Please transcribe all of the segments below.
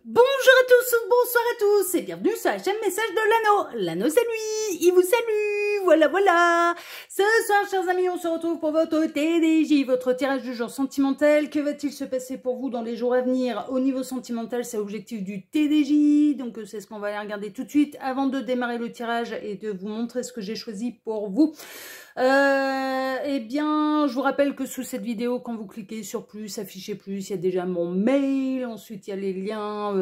Bonjour à tous, bonsoir à tous et bienvenue sur la chaîne Message de l'Anneau. L'Anneau c'est lui, il vous salue, voilà. Ce soir, chers amis, on se retrouve pour votre TDJ, votre tirage du jour sentimental. Que va-t-il se passer pour vous dans les jours à venir? Au niveau sentimental, c'est l'objectif du TDJ, donc c'est ce qu'on va aller regarder tout de suite avant de démarrer le tirage et de vous montrer ce que j'ai choisi pour vous. Eh bien, je vous rappelle que sous cette vidéo, quand vous cliquez sur plus, affichez plus, il y a déjà mon mail, ensuite il y a les liens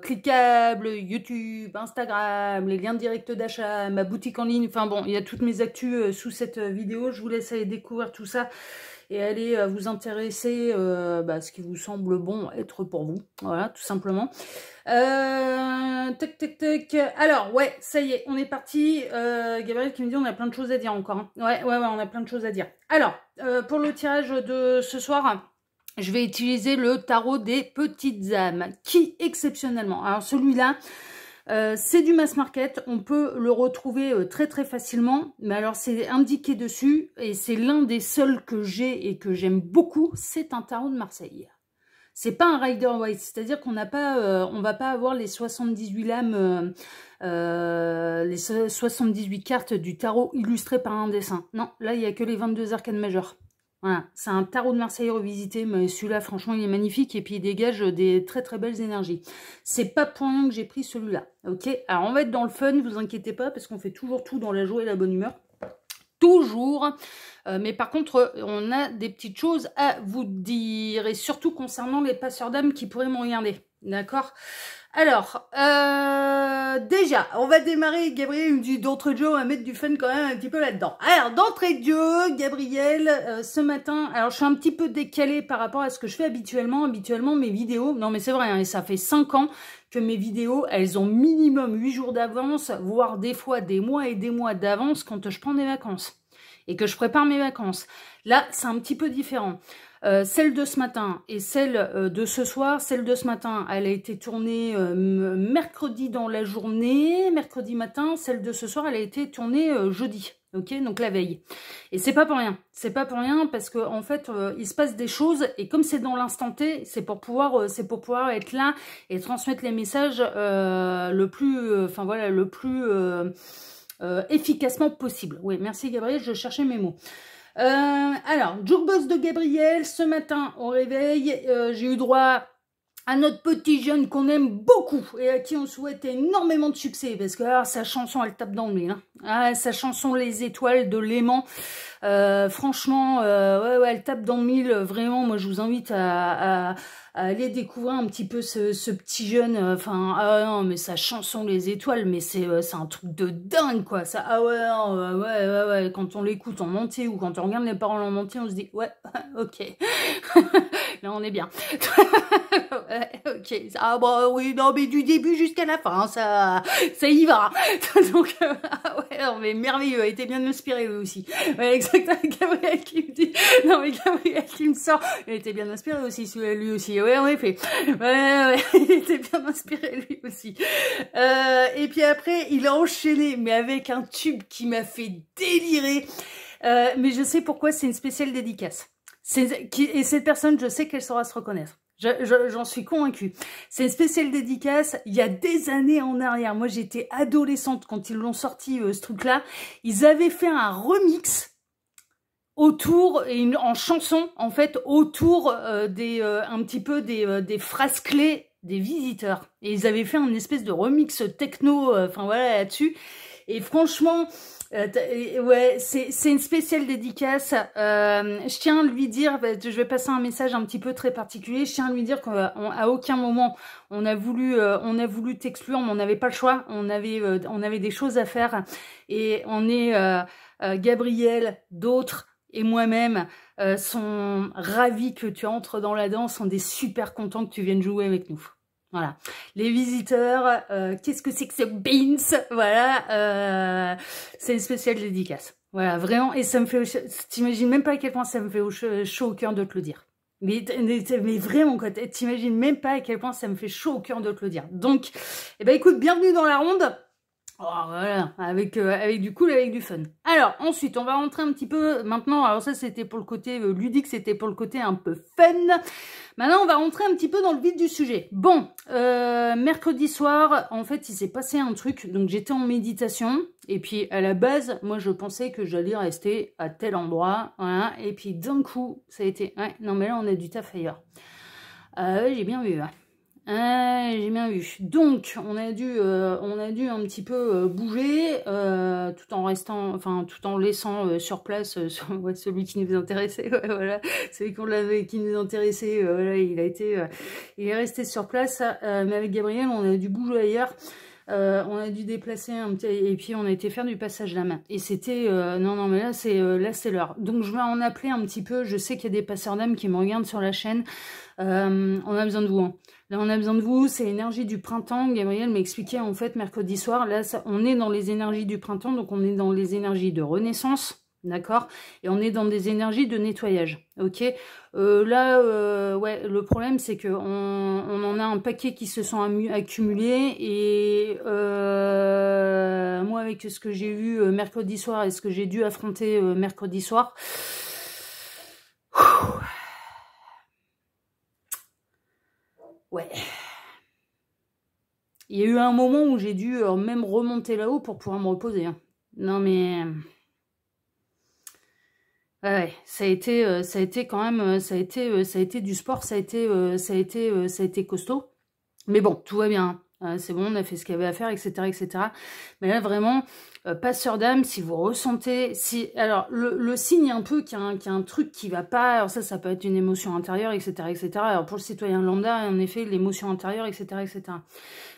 cliquables, YouTube, Instagram, les liens directs d'achat, ma boutique en ligne, enfin bon, il y a toutes mes actus sous cette vidéo, je vous laisse aller découvrir tout ça et aller vous intéresser à ce qui vous semble bon être pour vous, voilà, tout simplement. Tac. Alors, ouais, ça y est, on est parti. Gabriel qui me dit on a plein de choses à dire encore. Hein. Ouais, on a plein de choses à dire. Alors, pour le tirage de ce soir, je vais utiliser le tarot des petites âmes, qui exceptionnellement, alors celui-là, c'est du mass market, on peut le retrouver très facilement, mais alors c'est indiqué dessus, et c'est l'un des seuls que j'ai et que j'aime beaucoup, c'est un tarot de Marseille. C'est pas un Rider Waite, c'est-à-dire qu'on n'a pas, on va pas avoir les 78 lames, les 78 cartes du tarot illustrées par un dessin. Non, là il y a que les 22 arcanes majeures. Voilà, c'est un tarot de Marseille revisité, mais celui-là franchement il est magnifique et puis il dégage des très belles énergies. C'est pas pour rien que j'ai pris celui-là, ok? Alors on va être dans le fun, vous inquiétez pas, parce qu'on fait toujours tout dans la joie et la bonne humeur. Toujours, mais par contre on a des petites choses à vous dire, et surtout concernant les passeurs d'âme qui pourraient me regarder, d'accord? Alors, déjà, on va démarrer, Gabriel me dit d'entrée de jeu, on va mettre du fun quand même un petit peu là-dedans. Alors, d'entrée de jeu, Gabriel, ce matin, alors je suis un petit peu décalée par rapport à ce que je fais habituellement, mes vidéos, non mais c'est vrai, hein, et ça fait 5 ans que mes vidéos, elles ont minimum 8 jours d'avance, voire des fois des mois et des mois d'avance quand je prends des vacances et que je prépare mes vacances. Là, c'est un petit peu différent. Celle de ce matin et celle de ce soir, celle de ce matin, elle a été tournée mercredi dans la journée, mercredi matin, celle de ce soir, elle a été tournée jeudi, ok, donc la veille. Et c'est pas pour rien parce que en fait, il se passe des choses et comme c'est dans l'instant T, c'est pour pouvoir être là et transmettre les messages le plus efficacement possible. Oui, merci Gabriel, je cherchais mes mots. Alors, Jukebox de Gabriel, ce matin au réveil, j'ai eu droit à notre petit jeune qu'on aime beaucoup et à qui on souhaite énormément de succès parce que alors, sa chanson elle tape dans le mille, hein. Ah, sa chanson Les Étoiles de Léman, franchement ouais, elle tape dans le mille, vraiment. Moi je vous invite à aller découvrir un petit peu ce petit jeune, enfin non mais sa chanson Les Étoiles, mais c'est un truc de dingue quoi, ça. Ah ouais, non, ouais, quand on l'écoute en entier ou quand on regarde les paroles en entier, on se dit ouais, ok. Là on est bien. Ouais, ok, ah bah oui, non mais du début jusqu'à la fin, ça y va. Donc ouais, non mais merveilleux, il était bien inspiré lui aussi. Ouais, exactement, Gabriel qui me dit, non mais Gabriel qui me sort, il était bien inspiré aussi, celui-là lui aussi. Ouais, en effet, ouais, il était bien inspiré lui aussi. Et puis après, il a enchaîné, mais avec un tube qui m'a fait délirer. Mais je sais pourquoi, c'est une spéciale dédicace. Et cette personne, je sais qu'elle saura se reconnaître. J'en suis convaincue. C'est une spéciale dédicace. Il y a des années en arrière, moi j'étais adolescente quand ils l'ont sorti, ce truc-là. Ils avaient fait un remix autour, en chanson en fait, autour un petit peu des phrases clés des visiteurs. Et ils avaient fait un espèce de remix techno, enfin voilà, là-dessus. Et franchement... ouais, c'est une spéciale dédicace. Je tiens à lui dire, je vais passer un message un petit peu très particulier. Je tiens à lui dire qu'à aucun moment on a voulu t'exclure, mais on n'avait pas le choix. On avait des choses à faire et on est Gabriel, d'autres et moi-même sont ravis que tu entres dans la danse. On est super contents que tu viennes jouer avec nous. Voilà, les visiteurs, qu'est-ce que c'est que ce beans? Voilà, c'est une spéciale dédicace. Voilà, vraiment, et ça me fait, t'imagines même pas à quel point ça me fait chaud au cœur de te le dire. Mais vraiment, quoi, t'imagines même pas à quel point ça me fait chaud au cœur de te le dire. Donc, eh ben écoute, bienvenue dans la ronde. Oh, voilà, avec du cool, avec du fun. Alors, ensuite, on va rentrer un petit peu, maintenant, alors ça c'était pour le côté ludique, c'était pour le côté un peu fun. Maintenant, on va rentrer un petit peu dans le vif du sujet. Bon, mercredi soir, en fait, il s'est passé un truc, donc j'étais en méditation, et puis à la base, moi je pensais que j'allais rester à tel endroit, voilà, et puis d'un coup, ça a été, ouais, non mais là on a du taf ailleurs. Ouais, j'ai bien vu, hein. J'ai bien vu. Donc, on a dû un petit peu bouger, tout en restant, enfin, tout en laissant sur place ouais, celui qui nous intéressait. Ouais, voilà, celui qui nous intéressait. Voilà, il est resté sur place. Mais avec Gabriel, on a dû bouger ailleurs. On a dû déplacer un petit, et puis on a été faire du passage d'âme. Et c'était, non, mais là c'est l'heure. Donc je vais en appeler un petit peu. Je sais qu'il y a des passeurs d'âme qui me regardent sur la chaîne. On a besoin de vous. Hein. Là, on a besoin de vous. C'est l'énergie du printemps. Gabriel m'a expliqué en fait mercredi soir. Là, on est dans les énergies du printemps, donc on est dans les énergies de renaissance. D'accord. Et on est dans des énergies de nettoyage. Ok. Là, ouais, le problème c'est que on en a un paquet qui se sont accumulés et moi avec ce que j'ai vu mercredi soir et ce que j'ai dû affronter mercredi soir. Ouais. Il y a eu un moment où j'ai dû même remonter là-haut pour pouvoir me reposer. Hein. Non mais ouais, ça a été quand même, ça a été du sport, ça a été costaud. Mais bon, tout va bien. C'est bon, on a fait ce qu'il y avait à faire, etc., etc. Mais là, vraiment, passeur d'âme, si vous ressentez... Alors, le signe un peu qu'il y a un truc qui va pas... Alors ça peut être une émotion intérieure, etc., etc. Alors pour le citoyen lambda, en effet, l'émotion intérieure, etc., etc.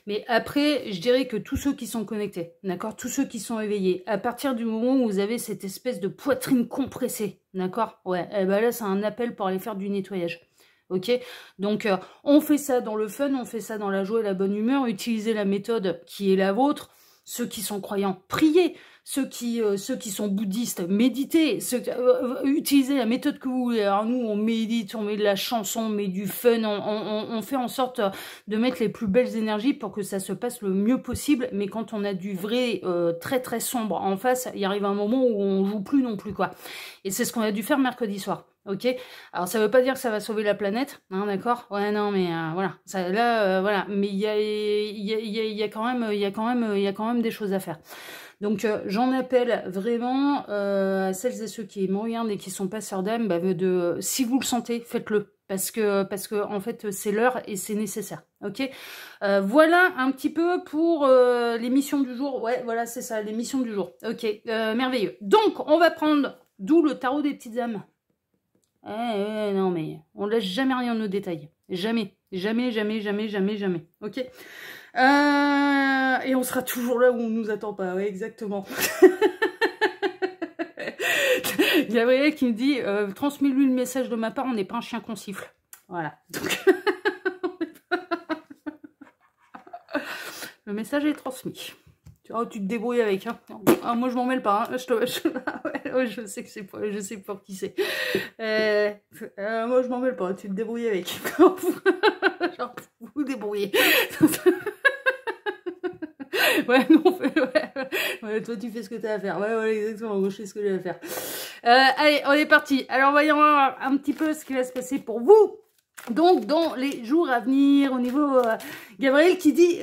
Mais après, je dirais que tous ceux qui sont connectés, d'accord, tous ceux qui sont éveillés, à partir du moment où vous avez cette espèce de poitrine compressée, d'accord, ouais, eh ben là, c'est un appel pour aller faire du nettoyage. Ok, donc on fait ça dans le fun, on fait ça dans la joie et la bonne humeur, utilisez la méthode qui est la vôtre. Ceux qui sont croyants, priez. Ceux qui sont bouddhistes, méditez. Utilisez la méthode que vous voulez. Alors nous, on médite, on met de la chanson, on met du fun, on fait en sorte de mettre les plus belles énergies pour que ça se passe le mieux possible. Mais quand on a du vrai très très sombre en face, il arrive un moment où on joue plus non plus, quoi. Et c'est ce qu'on a dû faire mercredi soir. Ok, alors ça veut pas dire que ça va sauver la planète, hein, d'accord? Ouais, non, mais voilà, ça, là, voilà, mais il y a quand même des choses à faire. Donc j'en appelle vraiment à celles et ceux qui me regardent et qui sont passeurs d'âme, bah, si vous le sentez, faites-le. Parce que en fait c'est l'heure et c'est nécessaire. Ok, voilà un petit peu pour l'émission du jour. Ouais, voilà, c'est ça, l'émission du jour. Ok, merveilleux. Donc on va prendre d'où le tarot des petites âmes. Non, mais on laisse jamais rien aux détails. Jamais. Jamais, jamais, jamais, jamais, jamais. Ok. Et on sera toujours là où on nous attend pas. Ouais, exactement. Gabriel qui me dit transmets-lui le message de ma part, on n'est pas un chien qu'on siffle. Voilà. Donc... le message est transmis. Oh, tu te débrouilles avec, hein. Ah, moi je m'en mêle pas, hein. Je sais que c'est pas, je sais pour qui c'est. Moi je m'en mêle pas, tu te débrouilles avec. Genre, vous débrouillez. Ouais, non, ouais, toi tu fais ce que t'as à faire. Ouais, exactement, moi je sais ce que j'ai à faire. Allez, on est parti. Alors voyons voir un petit peu ce qui va se passer pour vous. Donc, dans les jours à venir, au niveau Gabriel qui dit,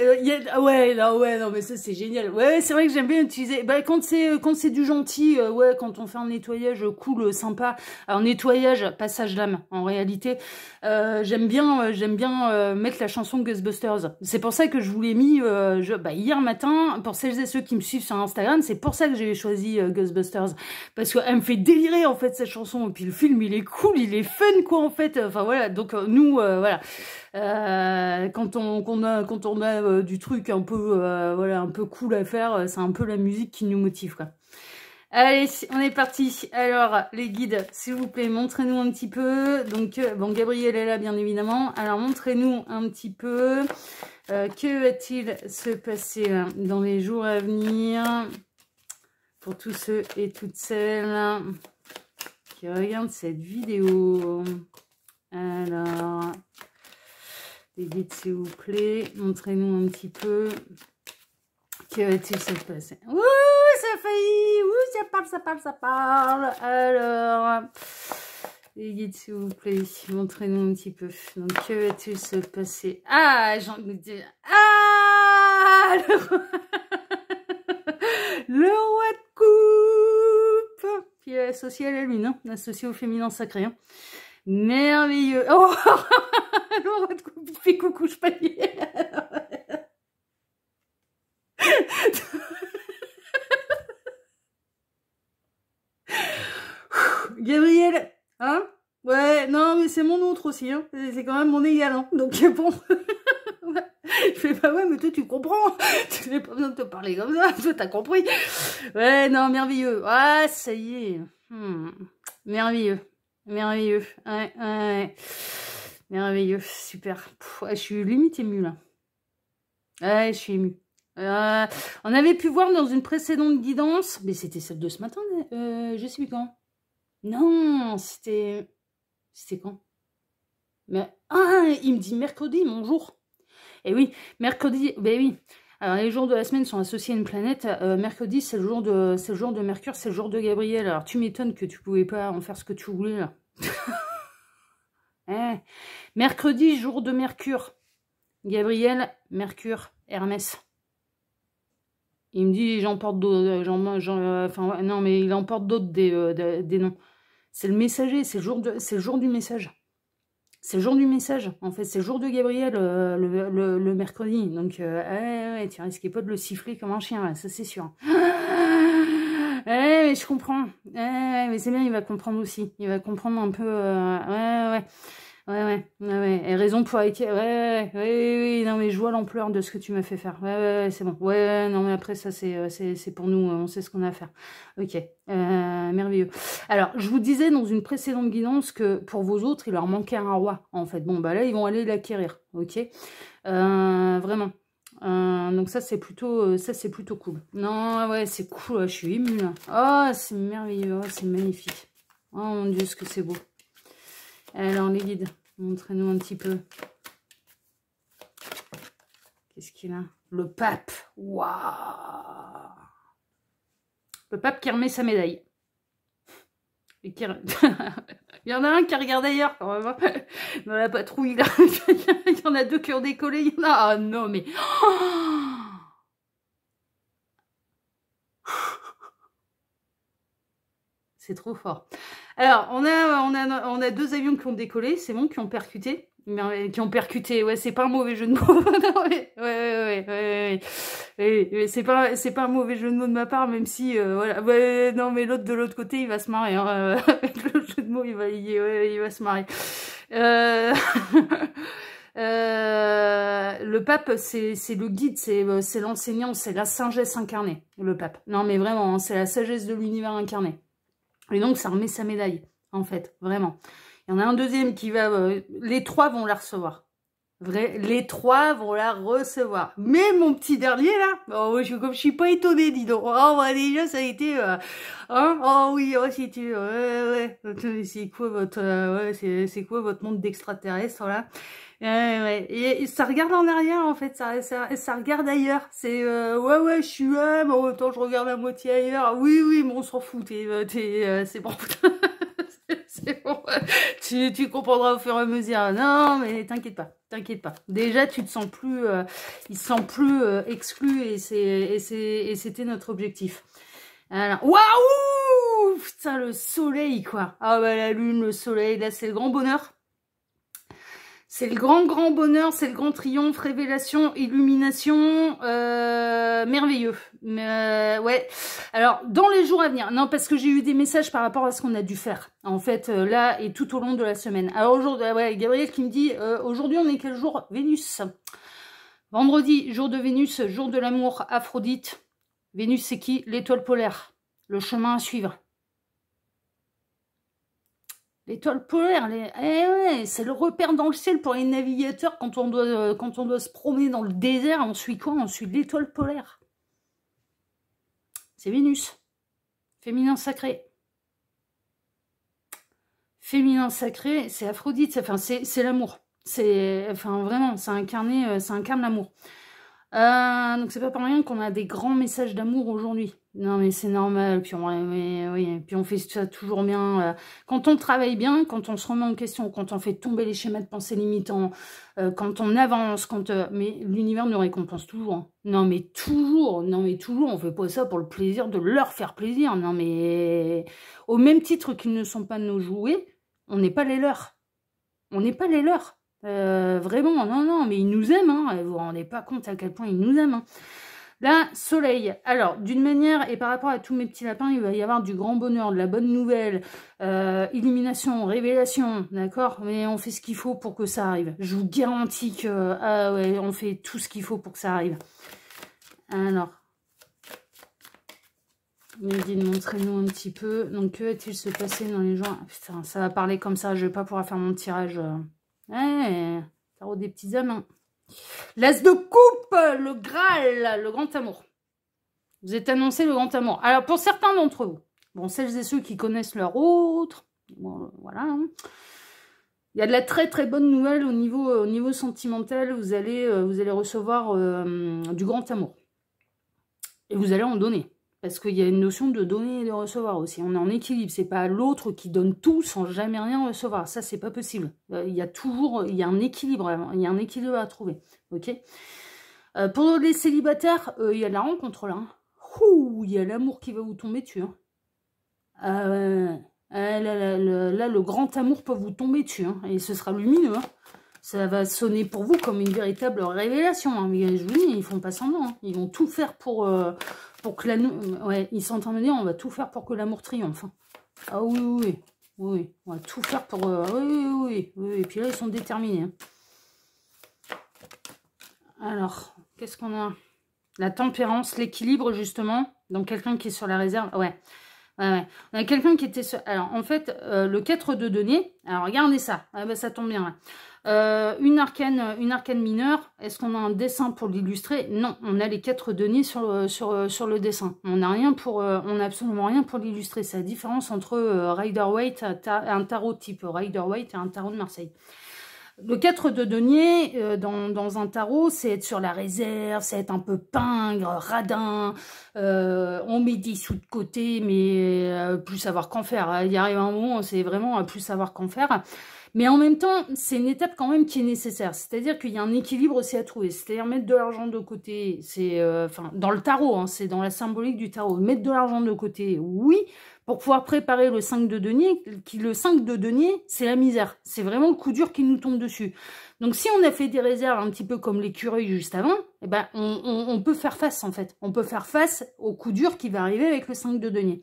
ouais, non, mais ça c'est génial. Ouais, c'est vrai que j'aime bien utiliser. Bah, quand c'est du gentil, ouais, quand on fait un nettoyage cool, sympa, un nettoyage, passage d'âme, en réalité, j'aime bien mettre la chanson Ghostbusters. C'est pour ça que je vous l'ai mis, hier matin, pour celles et ceux qui me suivent sur Instagram, c'est pour ça que j'ai choisi Ghostbusters, parce qu'elle me fait délirer en fait cette chanson. Et puis le film, il est cool, il est fun quoi en fait. Enfin voilà, donc nous, voilà, quand on a du truc un peu, voilà, un peu cool à faire, c'est un peu la musique qui nous motive, quoi. Allez, on est parti. Alors, les guides, s'il vous plaît, montrez-nous un petit peu. Donc, bon, Gabriel est là, bien évidemment. Alors, montrez-nous un petit peu. Que va-t-il se passer dans les jours à venir pour tous ceux et toutes celles qui regardent cette vidéo? Alors, les guides, s'il vous plaît, montrez-nous un petit peu. Que va-t-il se passer? Ouh, ça a failli. Ouh, ça parle, ça parle, ça parle. Alors, les guides, s'il vous plaît, montrez-nous un petit peu. Donc, que va-t-il se passer? Ah, j'ai envie de dire. Ah, le roi de coupe, qui est associé à la lune, hein, associé au féminin sacré. Hein. Merveilleux. Oh, le roi de coupe, il fait coucou chevalier. Gabriel, hein? Ouais, non, mais c'est mon autre aussi, hein. C'est quand même mon égal, hein. Donc bon. Je fais bah ouais, mais toi tu comprends. Tu n'as pas besoin de te parler comme ça. Toi t'as compris. Ouais, non, merveilleux. Ah, ça y est. Merveilleux. Merveilleux. Ouais, ouais, ouais. Merveilleux. Super. Pff, ouais, je suis limite émue là. Ouais, je suis émue. On avait pu voir dans une précédente guidance, mais c'était celle de ce matin, je sais plus quand. Non, c'était quand? Mais ah, il me dit mercredi, mon jour. Et oui, mercredi, ben oui. Alors les jours de la semaine sont associés à une planète. Mercredi, c'est le jour de Mercure, c'est le jour de Gabriel. Alors tu m'étonnes que tu pouvais pas en faire ce que tu voulais là. Eh, mercredi, jour de Mercure. Gabriel, Mercure, Hermès. Il me dit, j'emporte d'autres, enfin, ouais, non, mais il emporte d'autres des noms. C'est le messager, c'est le jour du message. C'est le jour du message, en fait, c'est le jour de Gabriel, le mercredi. Donc, ouais, tu risquais pas de le siffler comme un chien, là, ça c'est sûr. Mais je comprends. Mais c'est bien, il va comprendre aussi. Il va comprendre un peu, ouais. Ouais. Et raison pour laquelle. Ouais. Non, mais je vois l'ampleur de ce que tu m'as fait faire. Ouais, c'est bon. Ouais, non, mais après, ça, c'est pour nous. On sait ce qu'on a à faire. Ok. Merveilleux. Alors, je vous disais dans une précédente guidance que pour vos autres, il leur manquait un roi, en fait. Bon, bah là, ils vont aller l'acquérir. Ok. Vraiment. Donc ça c'est plutôt cool. Non, ouais, c'est cool. Je suis émue là. Oh, c'est merveilleux. Oh, c'est magnifique. Oh mon Dieu, ce que c'est beau. Alors, les guides, montrez-nous un petit peu. Qu'est-ce qu'il a? Le pape. Waouh! Le pape qui remet sa médaille. Et qui... Il y en a un qui regarde ailleurs, quand même. Dans la patrouille, là. Il y en a deux qui ont décollé. Il y en a... Ah non, mais... C'est trop fort. Alors, on a deux avions qui ont décollé, c'est bon, qui ont percuté. Ouais, c'est pas un mauvais jeu de mots. Ouais. C'est pas un mauvais jeu de mots de ma part, même si, voilà. Ouais, non, mais l'autre de l'autre côté, il va se marrer. Hein. Avec le jeu de mots, il va se marrer. Le pape, c'est le guide, c'est l'enseignant, c'est la sagesse incarnée, le pape. Non, mais vraiment, hein, c'est la sagesse de l'univers incarné. Et donc, ça remet sa médaille, en fait, vraiment. Il y en a un deuxième qui va... les trois vont la recevoir. Les trois vont la recevoir. Mais mon petit dernier, là, oh, je suis pas étonnée, dis donc. Oh, bah, déjà, ça a été... hein, oh oui, oh, c'était... Ouais. C'est quoi votre monde d'extraterrestres, là? Ouais. Et ça regarde en arrière, en fait, ça regarde ailleurs. C'est, ouais, je suis là, mais en même temps, je regarde la moitié ailleurs. Oui, mais on s'en fout, c'est bon. C'est bon. Tu comprendras au fur et à mesure. Non, mais t'inquiète pas. Déjà, tu te sens plus, il se sent plus exclu et c'était notre objectif. Alors, waouh! Putain, le soleil, quoi. Ah, bah, la lune, le soleil, là, c'est le grand bonheur. C'est le grand bonheur, c'est le grand triomphe, révélation, illumination, merveilleux. Ouais. Alors, dans les jours à venir, non, parce que j'ai eu des messages par rapport à ce qu'on a dû faire, en fait, là et tout au long de la semaine. Alors aujourd'hui, ouais, Gabriel qui me dit, aujourd'hui on est quel jour? Vénus. Vendredi, jour de Vénus, jour de l'amour, Aphrodite. Vénus, c'est qui? L'étoile polaire. Le chemin à suivre. L'étoile polaire, ouais, c'est le repère dans le ciel pour les navigateurs quand on doit se promener dans le désert. On suit quoi? On suit l'étoile polaire. C'est Vénus. Féminin sacré. Féminin sacré, c'est Aphrodite. Enfin, c'est l'amour. Enfin, vraiment, ça incarne l'amour. Donc c'est pas pour rien qu'on a des grands messages d'amour aujourd'hui. Non mais c'est normal, puis on fait ça toujours bien. Quand on travaille bien, quand on se remet en question, quand on fait tomber les schémas de pensée limitants, quand on avance, mais l'univers nous récompense toujours. Hein. Non mais toujours, on fait pas ça pour le plaisir de leur faire plaisir. Non mais au même titre qu'ils ne sont pas nos jouets, on n'est pas les leurs. On n'est pas les leurs. Vraiment, non, mais ils nous aiment, hein. Vous vous rendez pas compte à quel point ils nous aiment. Hein. Là, soleil. Alors, d'une manière, et par rapport à tous mes petits lapins, il va y avoir du grand bonheur, de la bonne nouvelle, illumination, révélation, d'accord? Mais on fait ce qu'il faut pour que ça arrive. Je vous garantis que, ah ouais, on fait tout ce qu'il faut pour que ça arrive. Alors, Nadine, montrez-nous un petit peu. Donc, que va-t-il se passer dans les gens? Putain, ça va parler comme ça, je vais pas pouvoir faire mon tirage. Ouais, tarot des petits hommes. Hein. L'as de coupe, le Graal, le grand amour. Vous êtes annoncé le grand amour. Alors, pour certains d'entre vous, bon, celles et ceux qui connaissent leur autre, bon, voilà. Hein. Il y a de la très très bonne nouvelle au niveau sentimental. Vous allez recevoir du grand amour. Et vous allez en donner. Parce qu'il y a une notion de donner et de recevoir aussi. On est en équilibre. C'est pas l'autre qui donne tout sans jamais rien recevoir. Ça, c'est pas possible. Il y a un équilibre. Il y a un équilibre à trouver. Ok. Pour les célibataires, il y a de la rencontre là. Hein. Ouh, il y a l'amour qui va vous tomber dessus. Hein. Là, le grand amour peut vous tomber dessus. Hein. Et ce sera lumineux. Hein. Ça va sonner pour vous comme une véritable révélation. Hein. Mais je vous dis, ils font pas semblant. Hein. Ils vont tout faire pour que l'amour... Ouais, ils sont en train de me dire, on va tout faire pour que l'amour triomphe. Hein. Ah oui. On va tout faire pour... Oui. Et puis là, ils sont déterminés. Hein. Alors, qu'est-ce qu'on a? La tempérance, l'équilibre, justement. Donc, quelqu'un qui est sur la réserve. Ouais. On a quelqu'un qui était sur... Alors, en fait, le 4 de denier. Alors, regardez ça. Ah, bah, ça tombe bien. Là. Une arcane mineure. Est-ce qu'on a un dessin pour l'illustrer? Non, on a les 4 deniers sur le dessin. On n'a absolument rien pour l'illustrer. C'est la différence entre Rider-Waite, un tarot type Rider-Waite et un tarot de Marseille. Le 4 de denier, dans un tarot, c'est être sur la réserve, c'est être un peu pingre, radin, on met des sous de côté, mais plus savoir qu'en faire. Il y arrive un moment, c'est vraiment plus savoir qu'en faire. Mais en même temps, c'est une étape quand même qui est nécessaire. C'est-à-dire qu'il y a un équilibre aussi à trouver. C'est-à-dire mettre de l'argent de côté, c'est dans le tarot, hein, c'est dans la symbolique du tarot. Mettre de l'argent de côté, oui, pour pouvoir préparer le 5 de denier. Le 5 de denier, c'est la misère. C'est vraiment le coup dur qui nous tombe dessus. Donc si on a fait des réserves un petit peu comme l'écureuil juste avant, eh ben, on peut faire face en fait. On peut faire face au coup dur qui va arriver avec le 5 de denier.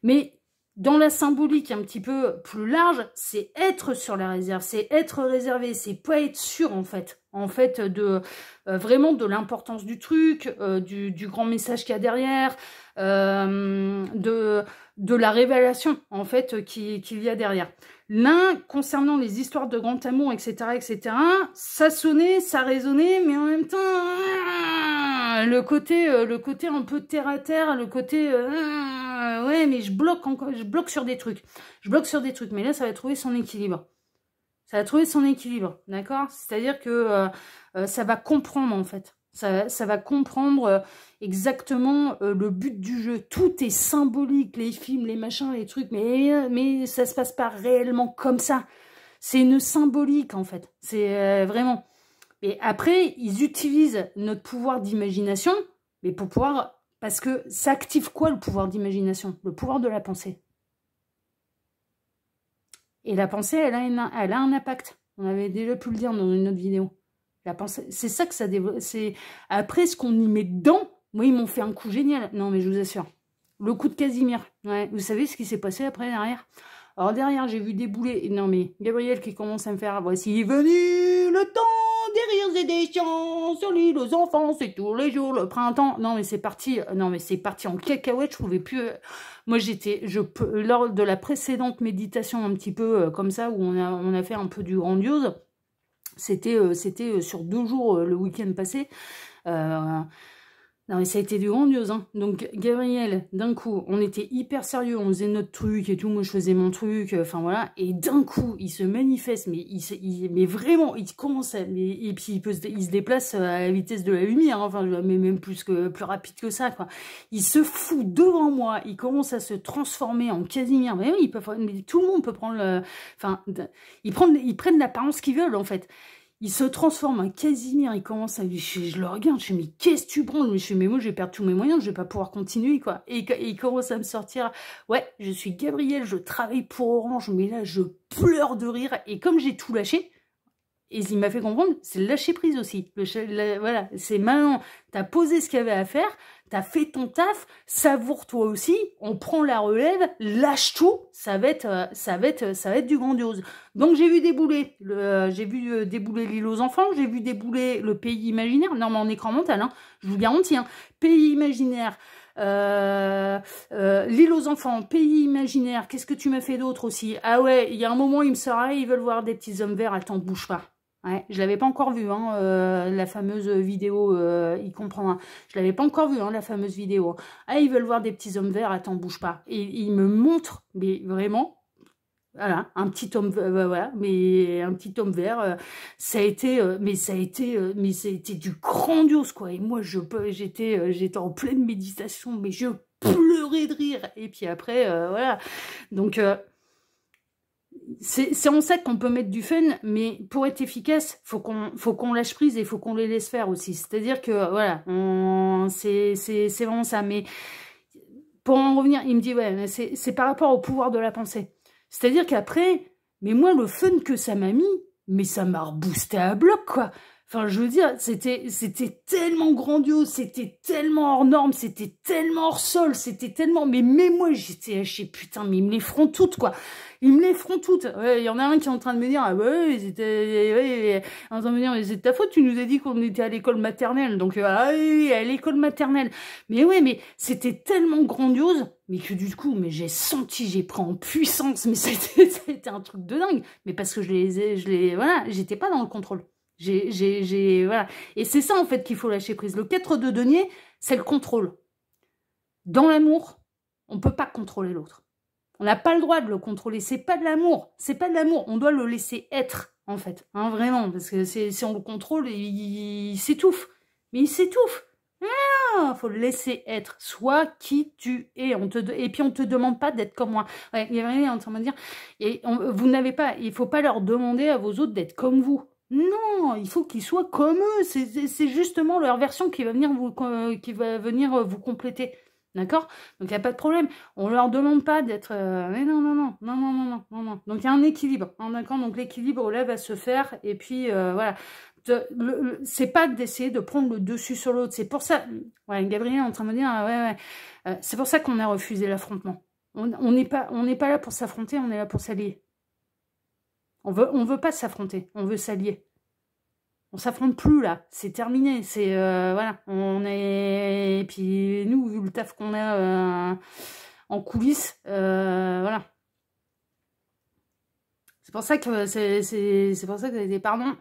Mais dans la symbolique un petit peu plus large, c'est être sur la réserve, c'est être réservé, c'est pas être sûr en fait de vraiment de l'importance du truc, du grand message qu'il y a derrière, de la révélation en fait qu'il y a derrière. L'un concernant les histoires de grand amour, etc., ça sonnait, ça résonnait, mais en même temps le côté un peu terre à terre, le côté ouais, mais je bloque sur des trucs. Mais là, ça va trouver son équilibre. D'accord? C'est-à-dire que ça va comprendre, en fait. Ça va comprendre exactement le but du jeu. Tout est symbolique, les films, les machins, les trucs, mais ça se passe pas réellement comme ça. C'est une symbolique, en fait. C'est vraiment... Et après, ils utilisent notre pouvoir d'imagination, mais pour pouvoir... Parce que ça active quoi le pouvoir d'imagination? Le pouvoir de la pensée. Et la pensée, elle a un impact. On avait déjà pu le dire dans une autre vidéo. La pensée, c'est ça que ça développe. Après, ce qu'on y met dedans, moi, ils m'ont fait un coup génial. Non, mais je vous assure. Le coup de Casimir. Ouais, vous savez ce qui s'est passé après, derrière? Alors, derrière, j'ai vu débouler... Non, mais Gabriel qui commence à me faire... Voici venu le temps des rires et des chants sur l'île aux enfants, c'est tous les jours le printemps. Non, mais c'est parti. Non, mais c'est parti en cacahuète. Je pouvais plus... Moi, lors de la précédente méditation un petit peu comme ça, où on a fait un peu du grandiose, c'était sur 2 jours le week-end passé. Non mais ça a été du grandiose, hein. Donc Gabriel, d'un coup, on était hyper sérieux, on faisait notre truc et tout, moi je faisais mon truc, enfin voilà, et d'un coup, il se manifeste, mais mais vraiment, il commence à, et puis il se déplace à la vitesse de la lumière, hein, enfin, mais même plus rapide que ça, quoi. Il se fout devant moi, il commence à se transformer en Casimir, mais oui, mais tout le monde peut prendre enfin, ils prennent l'apparence qu'ils veulent, en fait. Il se transforme en Casimir, il commence à... Je le regarde, je fais, mais qu'est-ce que tu prends? Je fais, mais moi, je vais perdre tous mes moyens, je vais pas pouvoir continuer, quoi. Et il commence à me sortir, ouais, je suis Gabriel, je travaille pour Orange, mais là, je pleure de rire. Et comme j'ai tout lâché, et il m'a fait comprendre, c'est le lâcher prise aussi. Voilà, c'est maintenant, t'as posé ce qu'il y avait à faire, t'as fait ton taf, savoure toi aussi, on prend la relève, lâche tout, ça va être du grandiose. Donc j'ai vu débouler, débouler l'île aux enfants, j'ai vu débouler le pays imaginaire, non mais en écran mental, hein, je vous garantis, hein, pays imaginaire. L'île aux enfants, pays imaginaire, qu'est-ce que tu m'as fait d'autre aussi? Ah ouais, il y a un moment, il me sera, ils veulent voir des petits hommes verts, attends, bouge pas. Ouais, je l'avais pas encore vu, hein, la fameuse vidéo, il comprend. Je l'avais pas encore vu, hein, la fameuse vidéo. Ah, ils veulent voir des petits hommes verts, attends, bouge pas. Et il me montre, mais vraiment, voilà, un petit homme, voilà, mais un petit homme vert, ça a été, mais ça a été du grandiose, quoi. Et moi, j'étais en pleine méditation, mais je pleurais de rire. Et puis après, voilà. Donc, c'est en ça qu'on peut mettre du fun, mais pour être efficace, faut qu'on lâche prise et faut qu'on les laisse faire aussi. C'est-à-dire que, voilà, c'est vraiment ça. Mais pour en revenir, il me dit, ouais, c'est par rapport au pouvoir de la pensée. C'est-à-dire qu'après, mais moi, le fun que ça m'a mis, mais ça m'a reboosté à bloc, quoi. Enfin, je veux dire, c'était tellement grandiose, c'était tellement hors norme, c'était tellement hors sol, c'était tellement... Mais moi, j'étais haché, putain, mais ils me les feront toutes, quoi. Ils me les feront toutes. Ouais, il y en a un qui est en train de me dire, ah ouais, ouais, en train de me dire, mais c'est de ta faute, tu nous as dit qu'on était à l'école maternelle. Donc, ah oui, à l'école maternelle. Mais ouais, mais c'était tellement grandiose, mais que du coup, mais j'ai senti, j'ai pris en puissance, mais c'était un truc de dingue. Mais parce que voilà, j'étais pas dans le contrôle. Voilà. Et c'est ça, en fait, qu'il faut lâcher prise. Le 4 de denier, c'est le contrôle. Dans l'amour, on peut pas contrôler l'autre. On n'a pas le droit de le contrôler. C'est pas de l'amour. C'est pas de l'amour. On doit le laisser être, en fait. Hein, vraiment. Parce que si on le contrôle, il s'étouffe. Mais il s'étouffe. Il faut le laisser être. Sois qui tu es. Et puis, on te demande pas d'être comme moi. Ouais, il y avait en train de me dire, vous n'avez pas, il faut pas leur demander à vos autres d'être comme vous. Non, il faut qu'ils soient comme eux. C'est justement leur version qui va venir vous compléter. D'accord? Donc, il n'y a pas de problème. On ne leur demande pas d'être... Mais non, non, non, non, non, non, non, non, non. Donc, il y a un équilibre. Hein, d'accord? Donc, l'équilibre, là, va se faire. Et puis, voilà. C'est pas d'essayer de prendre le dessus sur l'autre. C'est pour ça... Ouais, Gabriel est en train de me dire... ouais, ouais. C'est pour ça qu'on a refusé l'affrontement. On n'est pas là pour s'affronter, on est là pour s'allier. On veut pas s'affronter, on veut s'allier. On s'affronte plus là, c'est terminé, c'est voilà, et puis nous vu le taf qu'on a en coulisses, voilà. C'est pour ça que c'est pour ça que des pardon.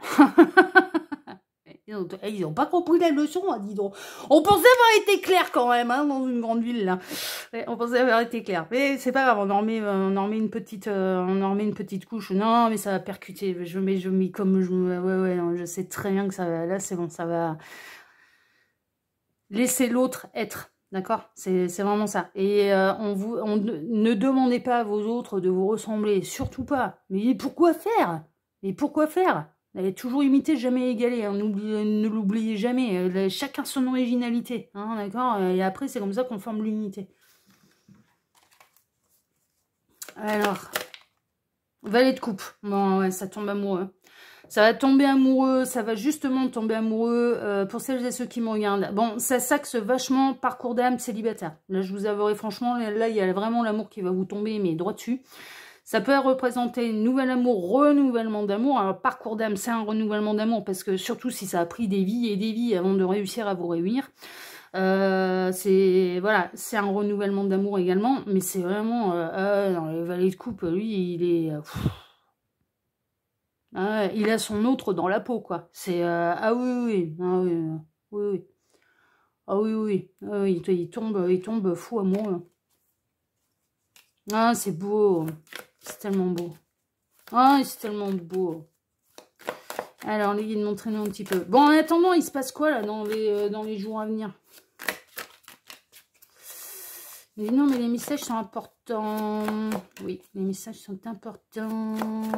Ils n'ont pas compris la leçon, hein, dis donc. On pensait avoir été clair quand même, hein, dans une grande ville, là. Ouais, on pensait avoir été clair. Mais c'est pas grave, on en remet une petite couche. Non, mais ça va percuter. Je mets comme ouais, non, je sais très bien que ça va, là, c'est bon, ça va laisser l'autre être. D'accord? C'est vraiment ça. Et ne demandez pas à vos autres de vous ressembler. Surtout pas. Mais pourquoi faire? Mais pourquoi faire? Elle est toujours imitée, jamais égalée. Hein. Ne l'oubliez jamais. Chacun son originalité. Hein, d'accord? Et après, c'est comme ça qu'on forme l'unité. Alors, valet de coupe. Bon, ouais, ça tombe amoureux. Ça va tomber amoureux, ça va justement tomber amoureux pour celles et ceux qui me regardent. Bon, ça s'axe vachement parcours d'âme célibataire. Là, je vous avouerai franchement, là, il y a vraiment l'amour qui va vous tomber, mais droit dessus. Ça peut représenter nouvel amour, renouvellement d'amour. Alors, parcours d'âme, c'est un renouvellement d'amour, parce que surtout si ça a pris des vies et des vies avant de réussir à vous réunir. Voilà, c'est un renouvellement d'amour également, mais c'est vraiment... dans les valets de coupe, lui, il est... il a son autre dans la peau, quoi. C'est... ah oui, oui, ah oui, oui, oui. Ah oui, oui, oui. Il tombe fou amoureux. Ah, c'est beau. C'est tellement beau. Ah, c'est tellement beau. Alors, les montrez-nous un petit peu. Bon, en attendant, il se passe quoi, là, dans les jours à venir? Mais non, mais les messages sont importants. Oui, les messages sont importants.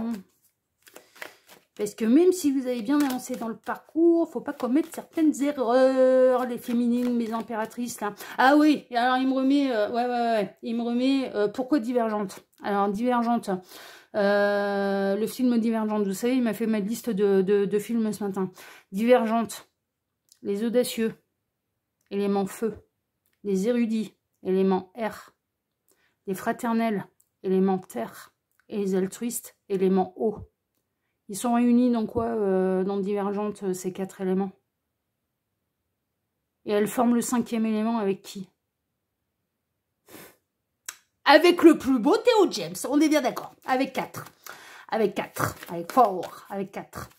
Parce que même si vous avez bien avancé dans le parcours, faut pas commettre certaines erreurs, les féminines, mes impératrices, là. Ah oui, alors il me remet, ouais, il me remet, pourquoi Divergente? Alors, Divergente, le film Divergente, vous savez, il m'a fait ma liste de films ce matin. Divergente, les audacieux, élément feu, les érudits, élément air, les fraternels, élément terre, et les altruistes, élément eau. Ils sont réunis dans quoi, dans Divergente, ces 4 éléments? Et elles forment le 5e élément avec qui? Avec le plus beau Theo James, on est bien d'accord. Avec 4. Avec 4. Avec 4. Avec 4.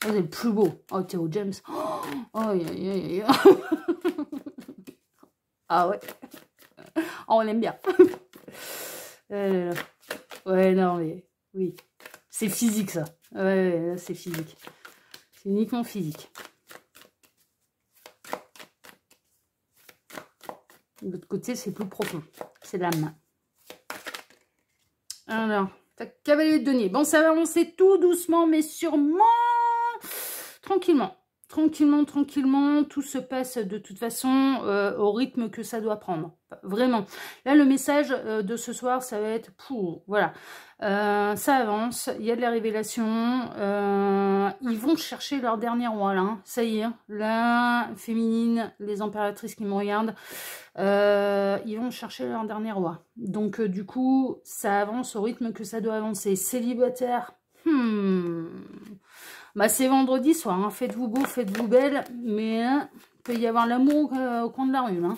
Vous êtes le plus beau. Oh, Theo James. Oh, aïe, aïe, aïe. Ah ouais. Oh, on l'aime bien. Ouais, non, mais oui. C'est physique, ça. Ouais, c'est physique. C'est uniquement physique. De l'autre côté, c'est plus profond. C'est l'âme. Alors, cavalier de denier. Bon, ça va avancer tout doucement, mais sûrement. Tranquillement. Tranquillement, tranquillement. Tout se passe de toute façon au rythme que ça doit prendre. Vraiment. Là, le message de ce soir, ça va être pour. Voilà. Ça avance. Il y a de la révélation. Ils vont chercher leur dernier roi, là. Hein. Ça y est. La féminine, les impératrices qui me regardent. Ils vont chercher leur dernier roi. Donc, du coup, ça avance au rythme que ça doit avancer. Célibataire. Bah, c'est vendredi soir. Hein. Faites-vous beau, faites-vous belle. Mais il peut y avoir l'amour au coin de la rue. Hein.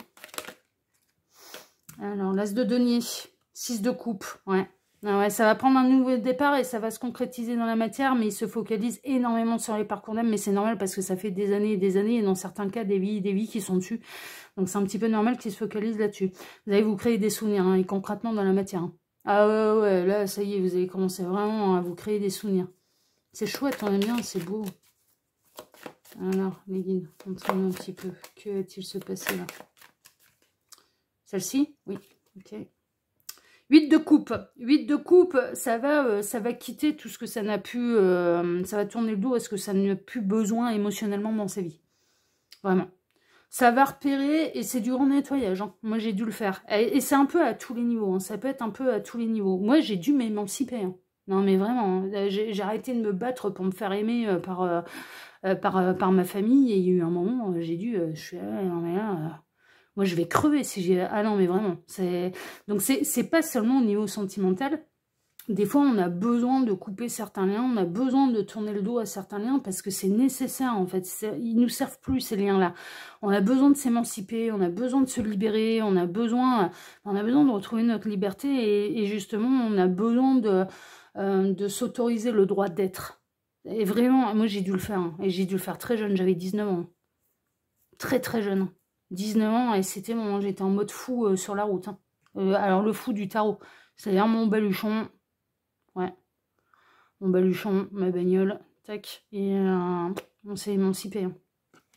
Alors, l'as de denier. 6 de coupe. Ouais. Ah ouais, ça va prendre un nouveau départ et ça va se concrétiser dans la matière, mais il se focalise énormément sur les parcours d'âme, mais c'est normal parce que ça fait des années et dans certains cas, des vies qui sont dessus. Donc c'est un petit peu normal qu'il se focalise là-dessus. Vous allez vous créer des souvenirs, hein, et concrètement dans la matière. Hein. Ah ouais, là, ça y est, vous allez commencer vraiment à vous créer des souvenirs. C'est chouette, on aime bien, c'est beau. Alors, les guides, montrez-nous un petit peu. Que va-t-il se passer là? Celle-ci? Oui, ok. 8 de coupe. 8 de coupe, ça va quitter tout ce que ça n'a pu... ça va tourner le dos à ce que ça n'a plus besoin émotionnellement dans sa vie. Vraiment. Ça va repérer et c'est du grand nettoyage. Hein. Moi, j'ai dû le faire. Et c'est un peu à tous les niveaux. Hein. Ça peut être un peu à tous les niveaux. Moi, j'ai dû m'émanciper. Hein. Non, mais vraiment. Hein. J'ai arrêté de me battre pour me faire aimer par ma famille. Et il y a eu un moment, j'ai dû... je suis là, non mais là... moi, je vais crever si j'ai... Ah non, mais vraiment. Donc, c'est pas seulement au niveau sentimental. Des fois, on a besoin de couper certains liens. On a besoin de tourner le dos à certains liens parce que c'est nécessaire, en fait. Ils nous servent plus, ces liens-là. On a besoin de s'émanciper. On a besoin de se libérer. On a besoin de retrouver notre liberté. Et justement, on a besoin de s'autoriser le droit d'être. Et vraiment, moi, j'ai dû le faire. Hein. Et j'ai dû le faire très jeune. J'avais 19 ans. Très, très jeune. 19 ans, et c'était mon... J'étais en mode fou sur la route. Hein. Alors, le fou du tarot. C'est-à-dire mon baluchon. Ouais. Mon baluchon, ma bagnole. Tac. Et on s'est émancipé. Hein.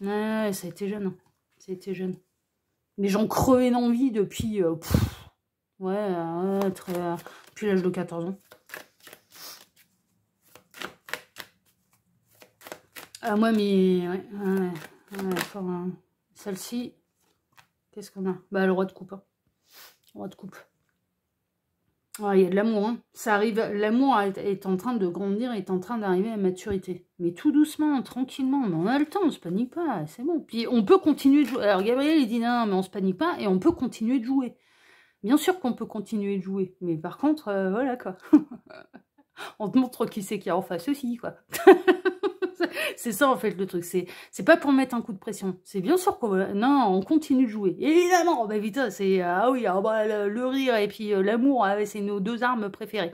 Ouais, ça a été jeune. Hein. Ça a été jeune. Mais j'en crevais d'envie depuis... depuis l'âge de 14 ans. Moi, mais... Ouais, fort, hein. Celle-ci... Qu'est-ce qu'on a? Bah, le roi de coupe. Hein. Le roi de coupe. Il y a de l'amour. Hein. Ça arrive. L'amour est en train de grandir, est en train d'arriver à maturité. Mais tout doucement, tranquillement. Mais on a le temps, on se panique pas. C'est bon. Puis on peut continuer de jouer. Alors Gabriel, il dit non, mais on se panique pas. Et on peut continuer de jouer. Bien sûr qu'on peut continuer de jouer. Mais par contre, voilà quoi. On te montre qui c'est qui est en face aussi, quoi. C'est ça en fait le truc, c'est pas pour mettre un coup de pression, c'est bien sûr qu'on non, on continue de jouer, évidemment, bah putain, c'est, ah oui, ah bah, le rire et puis l'amour, ah ouais, c'est nos deux armes préférées.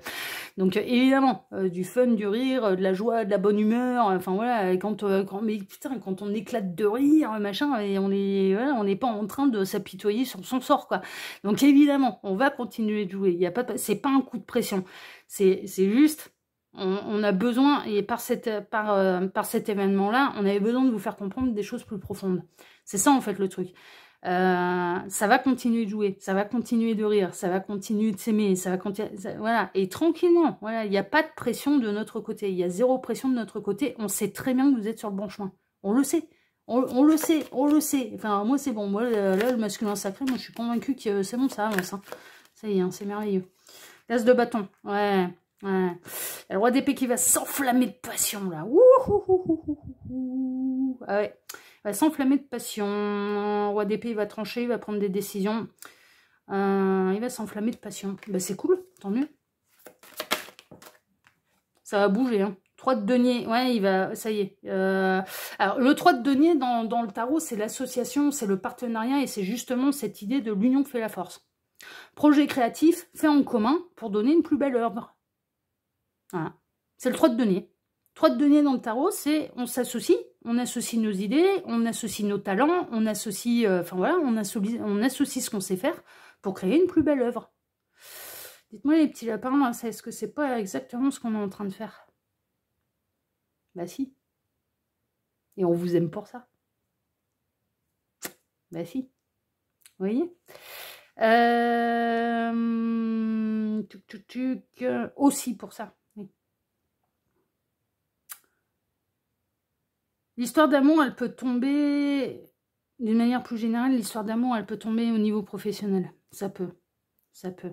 Donc évidemment, du fun, du rire, de la joie, de la bonne humeur, enfin voilà, mais putain, quand on éclate de rire, machin, et on est, voilà, on n'est pas en train de s'apitoyer sur son sort, quoi. Donc évidemment, on va continuer de jouer, c'est pas un coup de pression, c'est juste, on a besoin, et par cet événement-là, on avait besoin de vous faire comprendre des choses plus profondes. C'est ça en fait le truc. Ça va continuer de jouer, ça va continuer de rire, ça va continuer de s'aimer, ça va continuer, voilà, et tranquillement, voilà, il n'y a pas de pression de notre côté, il y a zéro pression de notre côté, on sait très bien que vous êtes sur le bon chemin, on le sait, on le sait, enfin moi c'est bon, moi là le masculin sacré, moi je suis convaincue que c'est bon, ça avance, hein. Ça y est, hein, c'est merveilleux. L'as de bâton, ouais. Ouais. Le roi d'épée qui va s'enflammer de passion, là. Ah ouais. Il va s'enflammer de passion. Le roi d'épée, il va trancher, il va prendre des décisions. Il va s'enflammer de passion. Bah, c'est cool, tant mieux. Ça va bouger, hein. 3 de denier, ouais, il va, ça y est. Alors, le 3 de denier dans le tarot, c'est l'association, c'est le partenariat et c'est justement cette idée de l'union fait la force. Projet créatif fait en commun pour donner une plus belle œuvre. Voilà. C'est le 3 de denier. 3 de denier dans le tarot, c'est on s'associe, on associe nos idées, on associe nos talents, on associe, enfin voilà, on associe ce qu'on sait faire pour créer une plus belle œuvre. Dites-moi les petits lapins, est-ce que c'est pas exactement ce qu'on est en train de faire? Bah si. Et on vous aime pour ça. Bah si. Vous voyez? Aussi pour ça. L'histoire d'amour, elle peut tomber, d'une manière plus générale, l'histoire d'amour, elle peut tomber au niveau professionnel. Ça peut. Ça peut.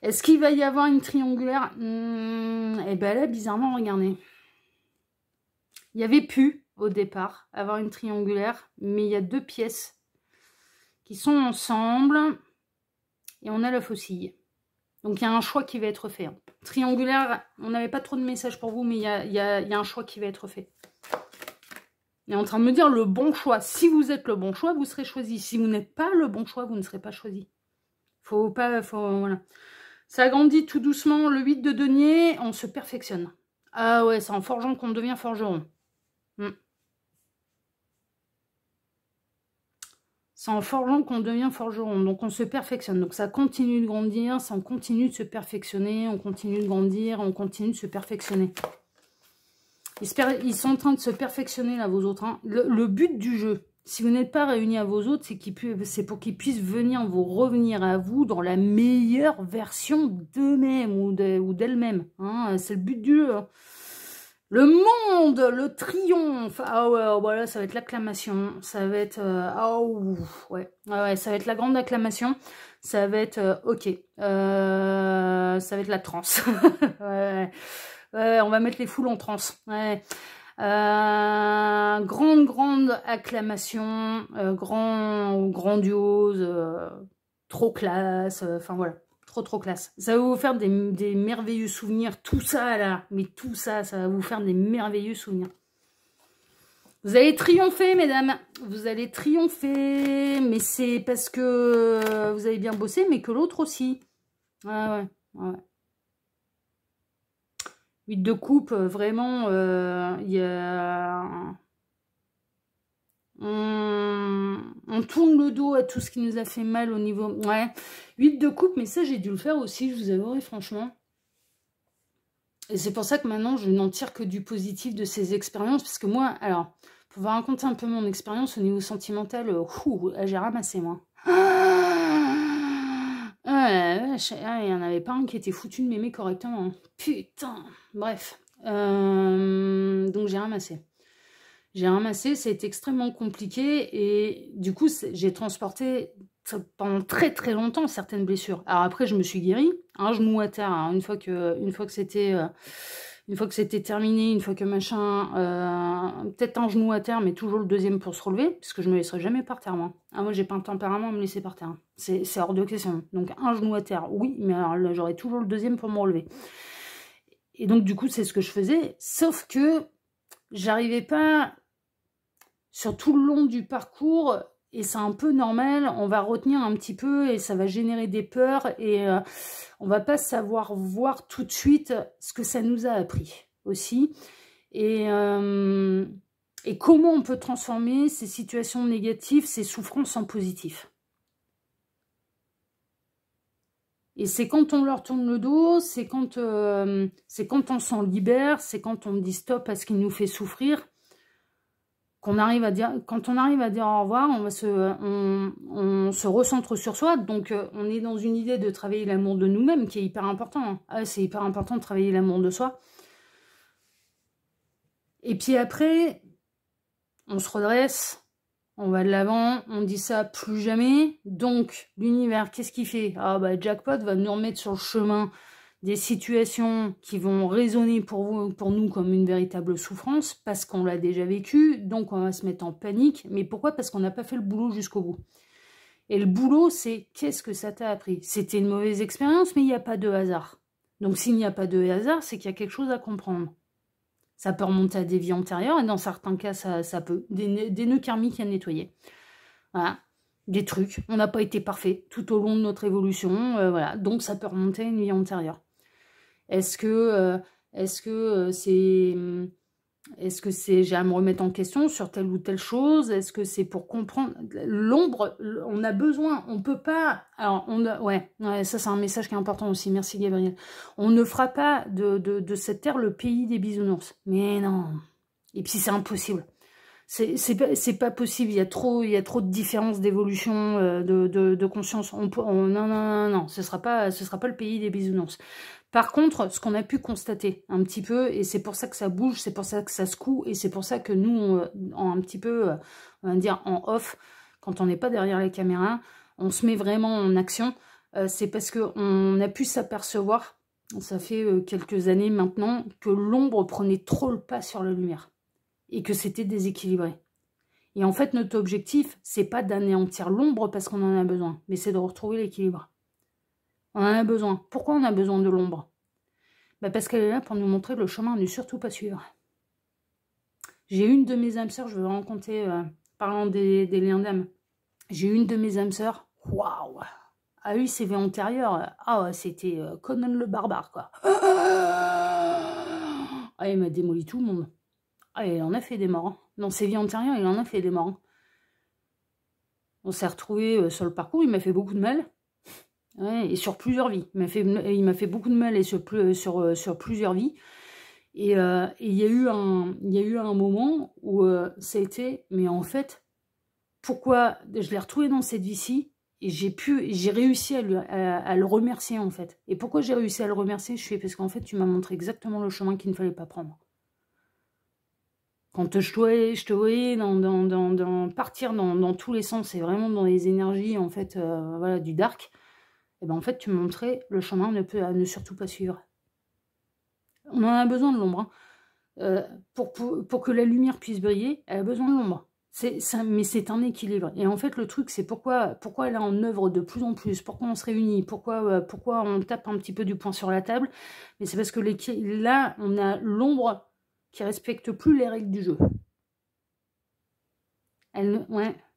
Est-ce qu'il va y avoir une triangulaire? Eh ben là, bizarrement, regardez. Il y avait pu, au départ, avoir une triangulaire, mais il y a 2 pièces qui sont ensemble, et on a la faucille. Donc, il y a un choix qui va être fait. Hein. Triangulaire, on n'avait pas trop de messages pour vous, mais il y a un choix qui va être fait. Il est en train de me dire le bon choix. Si vous êtes le bon choix, vous serez choisi. Si vous n'êtes pas le bon choix, vous ne serez pas choisi. Voilà. Ça grandit tout doucement. Le 8 de denier, on se perfectionne. Ah ouais, c'est en forgeant qu'on devient forgeron. C'est en forgeant qu'on devient forgeron. Donc on se perfectionne. Donc ça continue de grandir, ça continue de se perfectionner, on continue de grandir, on continue de se perfectionner. Ils sont en train de se perfectionner là, vos autres. Hein. Le but du jeu, si vous n'êtes pas réunis à vos autres, c'est pour qu'ils puissent venir vous revenir à vous dans la meilleure version d'eux-mêmes ou d'elles-mêmes. Hein. C'est le but du jeu. Hein. Le monde, le triomphe. Ah ouais, voilà, ça va être l'acclamation. Ça va être... ouais. Ah ouais, ça va être la grande acclamation. Ça va être... ok. Ça va être la transe. Ouais. On va mettre les foules en transe. Ouais. Grande acclamation, grandiose, trop classe, enfin voilà, trop classe. Ça va vous faire des merveilleux souvenirs, tout ça là, mais tout ça, ça va vous faire des merveilleux souvenirs. Vous allez triompher, mesdames, vous allez triompher, mais c'est parce que vous avez bien bossé, mais que l'autre aussi. Ouais. 8 de coupe, vraiment, il y a... On tourne le dos à tout ce qui nous a fait mal au niveau... Ouais, 8 de coupe, mais ça, j'ai dû le faire aussi, je vous avouerai, franchement. Et c'est pour ça que maintenant, je n'en tire que du positif de ces expériences, parce que moi, alors, pour vous raconter un peu mon expérience au niveau sentimental, j'ai ramassé, moi. Il n'y en avait pas un qui était foutu de m'aimer correctement. Putain. Bref. Donc j'ai ramassé. C'est extrêmement compliqué. Et du coup, j'ai transporté pendant très longtemps certaines blessures. Alors après, je me suis guérie. Un genou à terre. Hein, une fois que c'était terminé, une fois que machin, peut-être un genou à terre, mais toujours le deuxième pour se relever, parce que je me laisserai jamais par terre, moi. Ah, moi, j'ai pas un tempérament à me laisser par terre. Hein. C'est hors de question. Donc, un genou à terre, oui, mais alors là, j'aurai toujours le deuxième pour me relever. Et donc, du coup, c'est ce que je faisais, sauf que j'arrivais pas, sur tout le long du parcours, et c'est un peu normal, on va retenir un petit peu et ça va générer des peurs et on va pas savoir voir tout de suite ce que ça nous a appris aussi. Et comment on peut transformer ces situations négatives, ces souffrances en positif. Et c'est quand on leur tourne le dos, c'est quand on s'en libère, c'est quand on dit stop à ce qui nous fait souffrir, qu'on arrive à dire, quand on arrive à dire au revoir, on se recentre sur soi. Donc on est dans une idée de travailler l'amour de nous-mêmes qui est hyper important. Ah, c'est hyper important de travailler l'amour de soi. Et puis après, on se redresse, on va de l'avant, on dit ça plus jamais. Donc l'univers, qu'est-ce qu'il fait? Ah bah jackpot va nous remettre sur le chemin des situations qui vont résonner pour nous comme une véritable souffrance, parce qu'on l'a déjà vécu, donc on va se mettre en panique. Mais pourquoi? Parce qu'on n'a pas fait le boulot jusqu'au bout. Et le boulot, c'est qu'est-ce que ça t'a appris? C'était une mauvaise expérience, mais il n'y a pas de hasard. Donc s'il n'y a pas de hasard, c'est qu'il y a quelque chose à comprendre. Ça peut remonter à des vies antérieures, et dans certains cas, ça peut. Des nœuds karmiques à nettoyer. Voilà. Des trucs. On n'a pas été parfait tout au long de notre évolution. Voilà. Donc ça peut remonter à une vie antérieure. Est-ce que c'est j'ai à me remettre en question sur telle ou telle chose? Est-ce que c'est pour comprendre l'ombre? On a besoin, on peut pas. Alors ouais, ça c'est un message qui est important aussi. Merci Gabriel. On ne fera pas de cette terre le pays des bisounours. Mais non. Et puis c'est impossible. C'est pas possible. Il y a trop de différences d'évolution de conscience. Non. Ce sera pas le pays des bisounours. Par contre, ce qu'on a pu constater un petit peu, et c'est pour ça que ça bouge, c'est pour ça que ça secoue, et c'est pour ça que nous, un petit peu, on va dire en off, quand on n'est pas derrière les caméras, on se met vraiment en action, c'est parce qu'on a pu s'apercevoir, ça fait quelques années maintenant, que l'ombre prenait trop le pas sur la lumière, et que c'était déséquilibré. Et en fait, notre objectif, c'est pas d'anéantir l'ombre parce qu'on en a besoin, mais c'est de retrouver l'équilibre. On en a besoin. Pourquoi on a besoin de l'ombre? Bah parce qu'elle est là pour nous montrer le chemin à ne surtout pas suivre. J'ai une de mes âmes sœurs, je vais vous raconter, parlant des liens d'âme. J'ai une de mes âmes sœurs, waouh, a eu ses vies antérieures. Ah, c'était Conan le barbare, quoi. Ah, il m'a démoli tout le monde. Ah, il en a fait des morts. Hein. Dans ses vies antérieures, il en a fait des morts. Hein. On s'est retrouvés sur le parcours, il m'a fait beaucoup de mal. Ouais, et sur plusieurs vies. Il m'a fait beaucoup de mal et sur plusieurs vies. Et il y a eu un moment où ça a été, mais en fait, pourquoi je l'ai retrouvé dans cette vie-ci et j'ai réussi à le remercier en fait. Et pourquoi j'ai réussi à le remercier? Je fais parce qu'en fait, tu m'as montré exactement le chemin qu'il ne fallait pas prendre. Quand je te voyais partir dans tous les sens et vraiment dans les énergies en fait, voilà, du dark. Et ben en fait, tu me montrais le chemin à ne surtout pas suivre. On en a besoin de l'ombre. Hein. Pour que la lumière puisse briller, elle a besoin de l'ombre. Mais c'est un équilibre. Et en fait, le truc, c'est pourquoi elle est en œuvre de plus en plus, pourquoi on se réunit, pourquoi on tape un petit peu du poing sur la table. Mais c'est parce que là, on a l'ombre qui ne respecte plus les règles du jeu.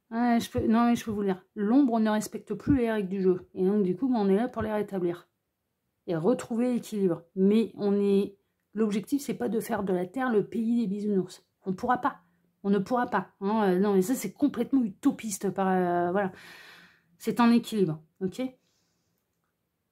Ouais, je peux vous le dire. L'ombre ne respecte plus les règles du jeu. Et donc, du coup, on est là pour les rétablir. Et retrouver l'équilibre. Mais l'objectif, c'est pas de faire de la Terre le pays des bisounours. On ne pourra pas. On ne pourra pas. Hein. Non, mais ça, c'est complètement utopiste. Voilà. C'est un équilibre. Ok ?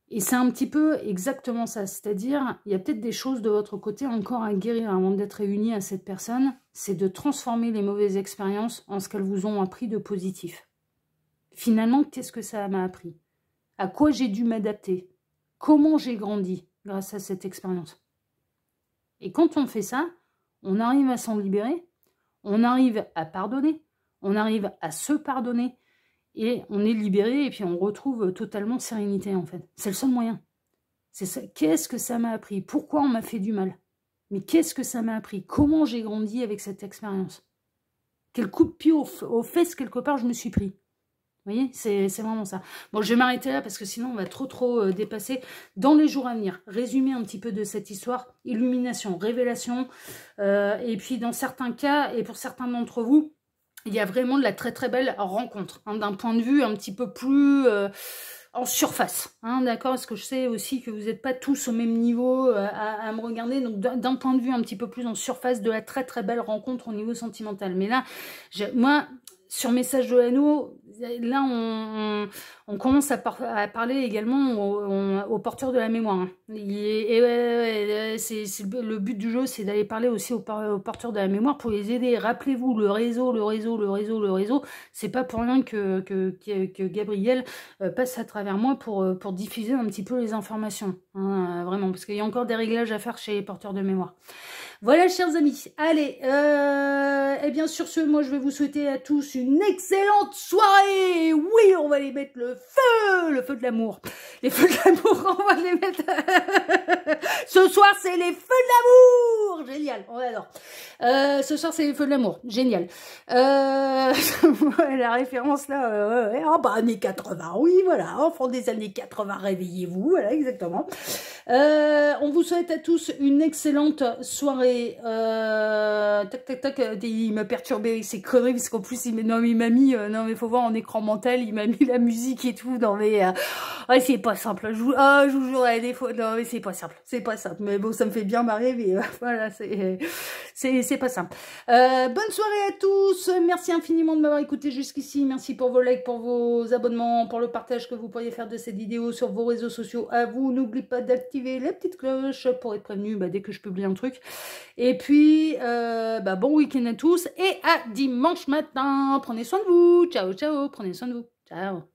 Et c'est un petit peu exactement ça. C'est-à-dire, il y a peut-être des choses de votre côté encore à guérir avant d'être réunis à cette personne. C'est de transformer les mauvaises expériences en ce qu'elles vous ont appris de positif. Finalement, qu'est-ce que ça m'a appris? À quoi j'ai dû m'adapter? Comment j'ai grandi grâce à cette expérience? Et quand on fait ça, on arrive à s'en libérer, on arrive à pardonner, on arrive à se pardonner, et on est libéré, et puis on retrouve totalement sérénité, en fait. C'est le seul moyen. C'est ça. Qu'est-ce que ça m'a appris? Pourquoi on m'a fait du mal? Mais qu'est-ce que ça m'a appris? Comment j'ai grandi avec cette expérience? Quel coup de pied aux fesses, quelque part, je me suis pris? Vous voyez, c'est vraiment ça. Bon, je vais m'arrêter là parce que sinon on va trop dépasser dans les jours à venir. Résumer un petit peu de cette histoire, illumination, révélation, et puis dans certains cas, et pour certains d'entre vous, il y a vraiment de la très belle rencontre, hein, d'un point de vue un petit peu plus en surface, hein, d'accord? Parce que je sais aussi que vous n'êtes pas tous au même niveau à me regarder, donc d'un point de vue un petit peu plus en surface de la très belle rencontre au niveau sentimental. Mais là, moi, sur Message de l'Anneau, là, on commence à parler également aux porteurs de la mémoire. Hein. Et ouais, le but du jeu, c'est d'aller parler aussi aux porteurs de la mémoire pour les aider. Rappelez-vous, le réseau, c'est pas pour rien que Gabriel passe à travers moi pour diffuser un petit peu les informations. Hein, vraiment, parce qu'il y a encore des réglages à faire chez les porteurs de mémoire. Voilà, chers amis. Allez, et bien sur ce, moi je vais vous souhaiter à tous une excellente soirée. Oui, on va les mettre le feu de l'amour. Les feux de l'amour, on va les mettre. Ce soir, c'est les feux de l'amour. Génial, on adore. Ce soir, c'est les feux de l'amour. Génial. La référence là, oh, bah, années 80, oui, voilà, enfants des années 80, réveillez-vous, voilà, exactement. On vous souhaite à tous une excellente soirée. Tac, il m'a perturbé avec ses conneries, parce qu'en plus, il m'a mis, non mais faut voir en écran mental, il m'a mis la musique et tout, non mais, ouais, c'est pas simple, je vous jure, des fois, non mais c'est pas simple, mais bon, ça me fait bien marrer, mais voilà, c'est pas simple. Bonne soirée à tous, merci infiniment de m'avoir écouté jusqu'ici, merci pour vos likes, pour vos abonnements, pour le partage que vous pourriez faire de cette vidéo sur vos réseaux sociaux. À vous, n'oubliez pas d'activer la petite cloche pour être prévenu dès que je publie un truc. Et puis, bon week-end à tous et à dimanche matin. Prenez soin de vous. Ciao, ciao. Prenez soin de vous. Ciao.